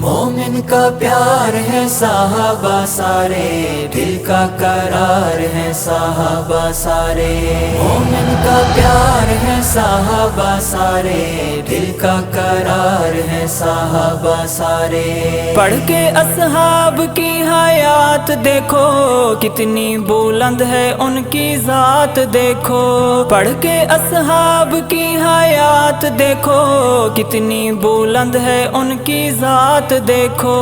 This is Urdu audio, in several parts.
مومن کا پیار ہے صحابہ سارے، دل کا قرار ہے صحابہ سارے، مومن کا پیار ہے صحابہ سارے، دل کا قرار ہے صحابہ سارے۔ پڑھ کے اصحاب کی حیات دیکھو، کتنی بلند ہے ان کی ذات دیکھو، پڑھ کے اصحاب کی حیات دیکھو، کتنی بلند ہے ان کی ذات دیکھو،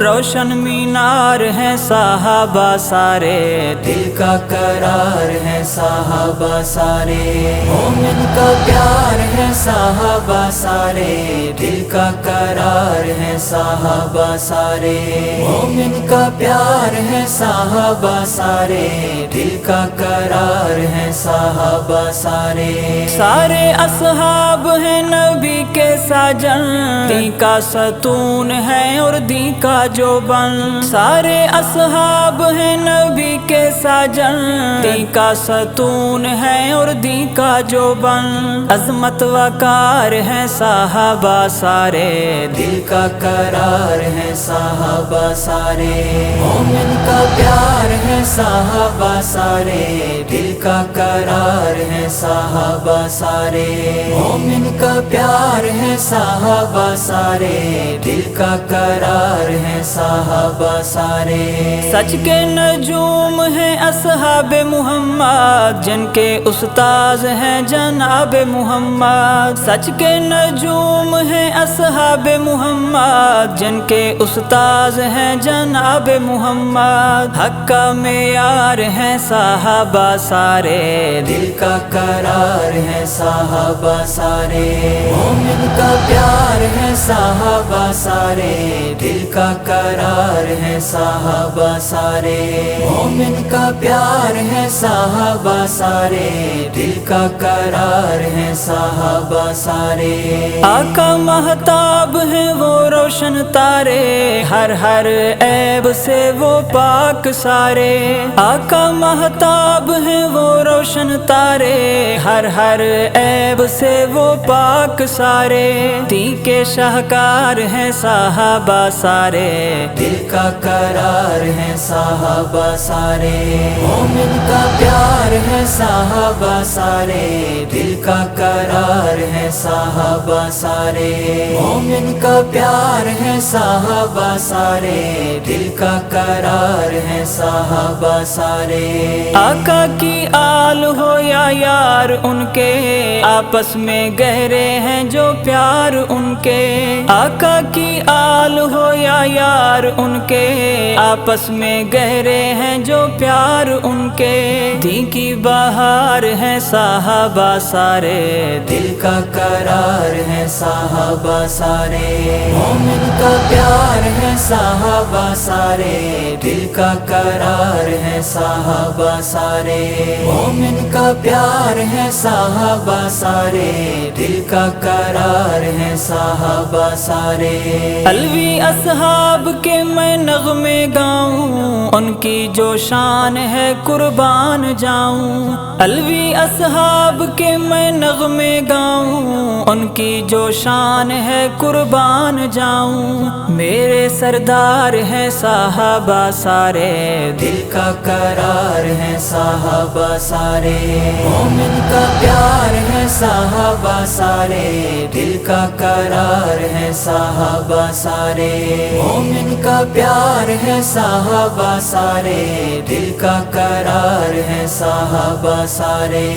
روشن مینار ہیں صحابہ سارے، دل کا قرار ہے صحابہ سارے، مومن کا پیار ہے صحابہ سارے، دل کا قرار ہے صحابہ سارے، مومن کا پیار ہے صحابہ سارے، دل کا قرار ہے صحابہ سارے۔ سارے اصحاب ہیں نبی کے ساجن، دین کا ستون ہے اور دین کا جو بن، سارے اصحاب ہیں نبی کے ساجن، دین کا ستون ہے اور دین کا جو بن، عظمت وقار ہے صحابہ سارے، دل کا قرار ہے صحابہ سارے، مومن کا پیار ہے صحابہ سارے، دل کا قرار ہے صحابہ سارے، مومن کا پیار ہے صحابہ سارے، دل کا قرار ہے صحابہ سارے۔ سچ کے نجوم ہیں اصحاب محمد، جن کے استاذ ہیں جناب محمد، سچ کے نجوم ہیں اصحاب محمد، جن کے استاذ ہیں جناب محمد، حق کا معیار ہیں صحابہ سارے، دل کا قرار ہے صحابہ سارے، مومن کا پیار ہے صحابہ سارے، دل کا قرار ہے صحابہ سارے، مومن کا پیار ہے صحابہ سارے، دل کا قرار ہے صحابہ سارے۔ آقا مہتاب ہیں وہ روشن تارے، ہر ہر عیب سے وہ پاک سارے، آقا مہتاب ہیں وہ روشن تارے، ہر ہر عیب سے وہ پاک سارے، دین کے شاہکار ہیں صحابہ سارے، دل کا قرار ہے صحابہ سارے، مومن کا پیار ہے صحابہ سارے، دل کا قرار ہے صحابہ سارے، مومن کا پیار ہے صحابہ سارے، دل کا قرار ہے صحابہ سارے۔ آقا کی آل ہو یا یار ان کے، آپس میں گہرے ہیں جو پیار ان کے، آقا کی آل ہو یا یار ان کے، آپس میں گہرے ہیں جو پیار ان کے، دین کی بہار ہے صحابہ سارے، دل کا قرار ہے صحابہ سارے، مومن کا پیار ہے صحابہ سارے، دل کا قرار ہے صحابہ سارے، مومن کا پیار ہے صحابہ سارے، دل کا قرار ہے صحابہ سارے۔ الوی اصحاب کے میں نغمے گاؤں، ان کی جو شان ہے قربان جاؤں، الوی اصحاب کے میں نغمے گاؤں، ان کی جو شان ہے قربان جاؤں، میرے سردار ہیں صحابہ سارے، دل کا قرار ہے صحابہ سارے، مومن کا پیار ہے صحابہ سارے، دل کا قرار ہے صحابہ سارے، مومن کا پیار ہے صحابہ سارے، دل کا قرار ہے صحابہ سارے۔